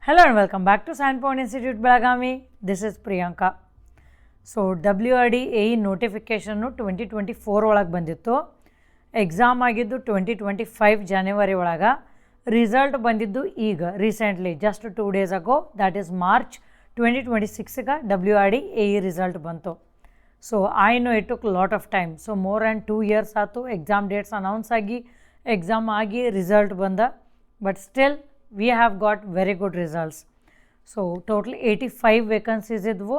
Hello and welcome back to Sandpoint Institute Belagavi. This is Priyanka. So WRD AE notification 2024 ಒಳಗೆ ಬಂದಿತ್ತು. Exam ಆಗಿದ್ದು 2025 ಜನವರಿ ಒಳಗೆ. Result ಬಂದಿದ್ದು ಈಗ recently just 2 days ago, that is March 2026ಗೆ WRD AE result ಬಂತು. So I know it took lot of time. So more and 2 years ಆಯಿತು exam dates announce ಆಗಿ ಎಕ್ಸಾಮ್ ಆಗಿ ರಿಸಲ್ಟ್ ಬಂದ. But still we have got very good results. So total 85 vacancies idvu.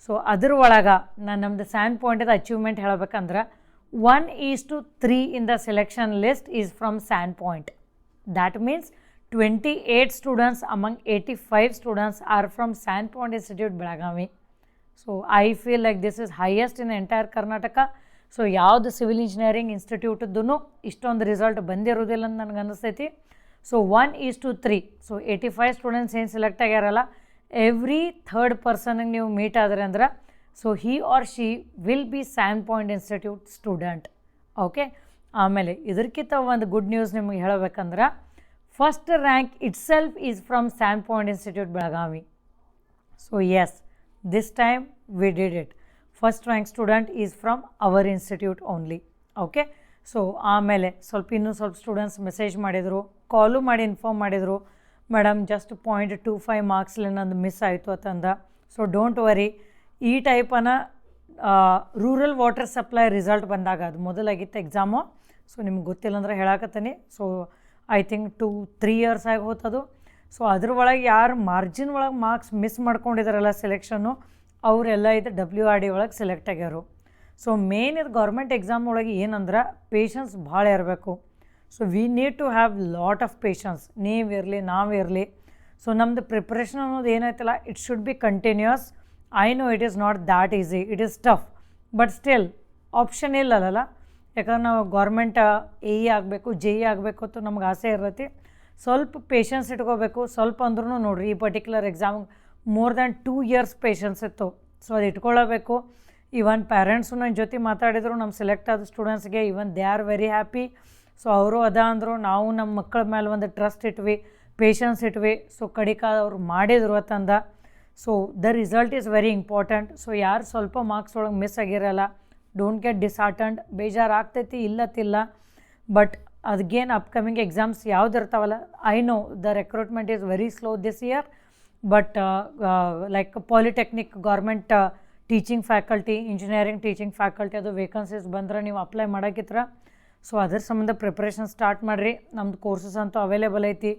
So adr olaga namdu Sandpoint achievement helabekandra 1:3 in the selection list is from Sandpoint. That means 28 students among 85 students are from Sandpoint Institute Belagavi. So I feel like this is highest in entire Karnataka. So ಯಾವುದು civil engineering ಇನ್ಸ್ಟಿಟ್ಯೂಟದ್ದು ಇಷ್ಟೊಂದು result ಬಂದಿರೋದಿಲ್ಲ ಅಂತ ನನಗೆ ಅನಿಸ್ತೈತಿ. So 1:3. So 85 students ಏನು select ಆಗ್ಯಾರಲ್ಲ, every third ಪರ್ಸನ್ಗೆ ನೀವು ಮೀಟ್ ಆದರೆ ಅಂದ್ರೆ so he or she will be Sandpoint institute student. Okay, ಆಮೇಲೆ ಇದಕ್ಕಿಂತ ಒಂದು ಗುಡ್ ನ್ಯೂಸ್ ನಿಮಗೆ ಹೇಳಬೇಕಂದ್ರೆ first rank itself is from Sandpoint institute Belagavi. So yes, this time we did it. First rank student is from our institute only. Okay, so ಆಮೇಲೆ ಇನ್ನೂ ಸ್ವಲ್ಪ students message ಮಾಡಿದರು, ಕಾಲು ಮಾಡಿ ಇನ್ಫಾರ್ಮ್ ಮಾಡಿದರು, ಮೇಡಮ್ ಜಸ್ಟ್ 0.25 ಮಾರ್ಕ್ಸ್ಲಿ ನಂದು miss ಆಯಿತು ಅಂತಂದ. So don't worry, ಈ ಟೈಪನ ರೂರಲ್ ವಾಟರ್ ಸಪ್ಲೈ ರಿಸಲ್ಟ್ ಬಂದಾಗ ಅದು ಮೊದಲಾಗಿತ್ತು ಎಕ್ಸಾಮು. ಸೊ ನಿಮ್ಗೆ ಗೊತ್ತಿಲ್ಲ ಅಂದ್ರೆ ಹೇಳಕತ್ತೀನಿ. ಸೊ ಐ ಥಿಂಕ್ 2-3 years ಆಗಿ ಹೋತದು. ಸೊ ಅದ್ರ ಒಳಗೆ ಯಾರು ಮಾರ್ಜಿನ್ ಒಳಗೆ ಮಾರ್ಕ್ಸ್ ಮಿಸ್ ಮಾಡ್ಕೊಂಡಿದ್ದಾರಲ್ಲ ಸೆಲೆಕ್ಷನ್ನು, ಅವರೆಲ್ಲ ಇದು WRD ಒಳಗೆ ಸೆಲೆಕ್ಟ್ ಆಗ್ಯಾರು. ಸೊ ಮೇನ್ ಇದು ಗೌರ್ಮೆಂಟ್ ಎಕ್ಸಾಮ್ ಒಳಗೆ ಏನಂದ್ರೆ ಪೇಷನ್ಸ್ ಭಾಳ ಇರಬೇಕು. So we need to have lot of patience, ನೀವಿರಲಿ ನಾವಿರಲಿ. ಸೊ ನಮ್ಮದು ಪ್ರಿಪ್ರೇಷನ್ ಅನ್ನೋದು ಏನಾಯ್ತಲ್ಲ, it should be continuous. I know it is not that easy, it is tough, but still option ಇಲ್ಲಲ್ಲ. ಯಾಕಂದ್ರೆ ನಾವು ಗೌರ್ಮೆಂಟ್ AE ಆಗಬೇಕು, JE ಆಗಬೇಕು ಅಂತ ನಮ್ಗೆ ಆಸೆ ಇರ್ತೈತಿ. ಸ್ವಲ್ಪ ಪೇಷನ್ಸ್ ಇಟ್ಕೋಬೇಕು. ಸ್ವಲ್ಪ ಅಂದ್ರೂ ನೋಡಿರಿ, ಈ particular exam more than 2 years patience ಇತ್ತು. ಸೊ ಅದು ಇಟ್ಕೊಳ್ಳಬೇಕು. ಈವನ್ ಪೇರೆಂಟ್ಸು ನನ್ನ ಜೊತೆ ಮಾತಾಡಿದರು, ನಮ್ಮ ಸೆಲೆಕ್ಟ್ ಆದ ಸ್ಟೂಡೆಂಟ್ಸ್ಗೆ. Even they are very happy. So ಅವರು ಅಂದರು, ನಾವು ನಮ್ಮ ಮಕ್ಕಳ ಮೇಲೆ ಒಂದು ಟ್ರಸ್ಟ್ ಇಟ್ವಿ, ಪೇಷನ್ಸ್ ಇಟ್ವಿ. ಸೊ ಕಡಿಕ ಅವ್ರು ಮಾಡಿದ್ರು ಅಂತಂದ. So the result is very important. So ಯಾರು ಸ್ವಲ್ಪ ಮಾರ್ಕ್ಸ್ ಒಳಗೆ ಮಿಸ್ ಆಗಿರಲ್ಲ, ಡೋಂಟ್ ಗೆಟ್ ಡಿಸಾರ್ಟಂಡ್. ಬೇಜಾರು ಆಗ್ತೈತಿ ಇಲ್ಲತ್ತಿಲ್ಲ, ಬಟ್ ಅದ್ಗೇನು ಅಪ್ಕಮಿಂಗ್ ಎಕ್ಸಾಮ್ಸ್ ಯಾವ್ದು ಇರ್ತಾವಲ್ಲ, I know the recruitment is very slow this year. But like polytechnic, government teaching faculty, engineering teaching faculty ಅದು ವೇಕನ್ಸೀಸ್ ಬಂದ್ರೆ ನೀವು ಅಪ್ಲೈ ಮಾಡೋಕ್ಕಿತ್ರ. ಸೊ ಅದ್ರ ಸಂಬಂಧ ಪ್ರಿಪ್ರೇಷನ್ ಸ್ಟಾರ್ಟ್ ಮಾಡಿರಿ. ನಮ್ಮದು ಕೋರ್ಸಸ್ ಅಂತೂ ಅವೈಲೇಬಲ್ ಐತಿ,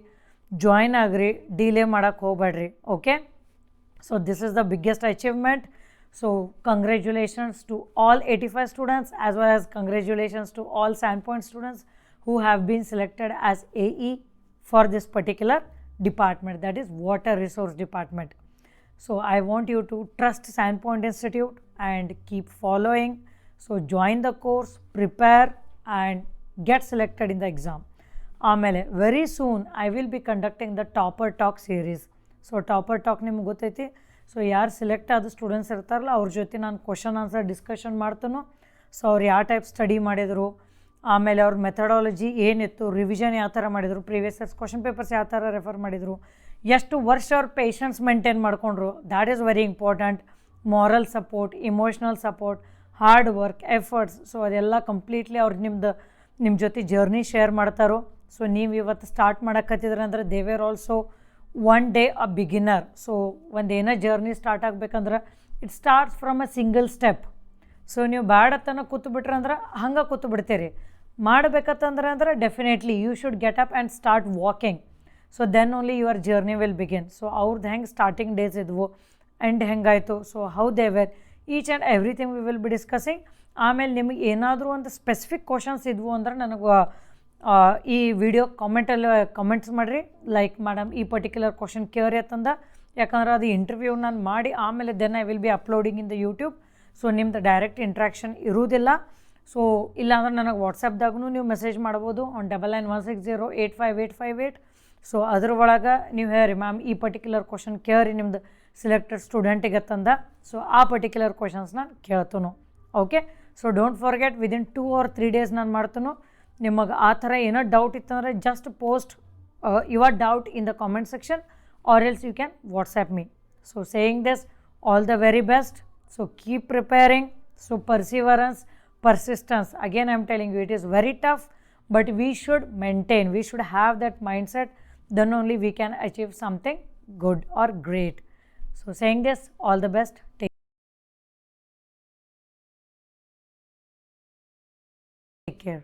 ಜಾಯ್ನ್ ಆಗ್ರಿ, ಡಿಲೇ ಮಾಡೋಕ್ಕೆ ಹೋಗ್ಬೇಡ್ರಿ. Okay, so this is the biggest achievement. So congratulations to all 85 students as well as congratulations to all Sandpoint students who have been selected as AE for this particular department, that is water resource department. So I want you to trust Sandpoint Institute and keep following. So join the course, prepare and get selected in the exam. ಆಮೇಲೆ very soon I will B conducting the topper talk series. So topper talk ನಿಮ್ಗೆ ಗೊತ್ತೈತಿ. So ಯಾರು select ಆದ students ಇರ್ತಾರಲ್ಲ ಅವ್ರ ಜೊತೆ ನಾನು question answer discussion ಮಾಡ್ತಾನೋ. ಸೊ ಅವ್ರು ಯಾವ ಟೈಪ್ ಸ್ಟಡಿ ಮಾಡಿದರು, ಆಮೇಲೆ ಅವ್ರ ಮೆಥಡಾಲಜಿ ಏನಿತ್ತು, ರಿವಿಷನ್ ಯಾವ ಥರ ಮಾಡಿದರು, ಪ್ರೀವಿಯಸ್ ಇಯರ್ಸ್ ಕ್ವಶನ್ ಪೇಪರ್ಸ್ ಯಾವ ಥರ ರೆಫರ್ ಮಾಡಿದರು, ಎಷ್ಟು ವರ್ಷ ಅವ್ರ ಪೇಷನ್ಸ್ ಮೇಂಟೈನ್ ಮಾಡಿಕೊಂಡ್ರು, that is very important. Moral support, emotional support, hard work, efforts. So ಅದೆಲ್ಲ ಕಂಪ್ಲೀಟ್ಲಿ ಅವ್ರು ನಿಮ್ಮ ಜೊತೆ ಜರ್ನಿ ಶೇರ್ ಮಾಡ್ತಾರೋ. ಸೊ ನೀವು ಇವತ್ತು ಸ್ಟಾರ್ಟ್ ಮಾಡೋಕ್ಕತ್ತಿದ್ರೆ ಅಂದ್ರೆ they were also one day a beginner. So ಒಂದೇನೋ ಜರ್ನಿ ಸ್ಟಾರ್ಟ್ ಆಗಬೇಕಂದ್ರೆ it starts from a single step. So ನೀವು ಬ್ಯಾಡತ್ತನ ಕೂತ್ಬಿಟ್ರೆ ಅಂದ್ರೆ ಹಂಗೆ ಕೂತು ಬಿಡ್ತೀರಿ. ಮಾಡಬೇಕಂತಂದ್ರೆ definitely you should get up and start walking. So then only your journey will begin. So ಅವ್ರದ್ದು ಹೆಂಗೆ ಸ್ಟಾರ್ಟಿಂಗ್ ಡೇಸ್ ಇದ್ವು, ಎಂಡ್ ಹೆಂಗಾಯಿತು, so how they were, each and everything we will be discussing. ಆಮೇಲೆ ನಿಮಗೆ ಏನಾದರೂ ಒಂದು ಸ್ಪೆಸಿಫಿಕ್ ಕ್ವಶನ್ಸ್ ಇದ್ವು ಅಂದ್ರೆ ನನಗೆ ಈ ವಿಡಿಯೋ ಕಮೆಂಟ್ಸ್ ಮಾಡಿರಿ. ಲೈಕ್ ಮೇಡಮ್ ಈ ಪರ್ಟಿಕ್ಯುಲರ್ ಕ್ವಶನ್ ಕೇಳಿ ಅಂತಂದ. ಯಾಕಂದ್ರೆ ಅದು ಇಂಟರ್ವ್ಯೂ ನಾನು ಮಾಡಿ ಆಮೇಲೆ then I will be uploading in the YouTube. So ನಿಮ್ದು ಡೈರೆಕ್ಟ್ ಇಂಟ್ರಾಕ್ಷನ್ ಇರುವುದಿಲ್ಲ. ಸೊ ಇಲ್ಲಾಂದ್ರೆ ನನಗೆ ವಾಟ್ಸಪ್ದಾಗೂ ನೀವು ಮೆಸೇಜ್ ಮಾಡ್ಬೋದು ಆನ್ 9916085858. ಸೊ ಅದ್ರ ಒಳಗೆ ನೀವು ಹೇಳಿ ಮ್ಯಾಮ್ ಈ ಪರ್ಟಿಕ್ಯುಲರ್ ಕ್ವಶನ್ ಕೇಳಿ ನಿಮ್ದು ಸಿಲೆಕ್ಟೆಡ್ ಸ್ಟೂಡೆಂಟಿಗೆ ತಂದ. ಸೊ ಆ ಪರ್ಟಿಕ್ಯುಲರ್ ಕ್ವಶನ್ಸ್ ನಾನು ಕೇಳ್ತನು. Okay, so don't forget within 2 or 3 days ನಾನು ಮಾಡ್ತನು. ನಿಮಗೆ ಆ ಥರ ಏನೋ ಡೌಟ್ ಇತ್ತಂದರೆ just post your doubt in the comment section or else you can WhatsApp me. So saying this, all the very best. So keep preparing. So perseverance, persistence, again I am telling you, it is very tough, but we should maintain, we should have that mindset, then only we can achieve something good or great. So saying this, all the best. Take care.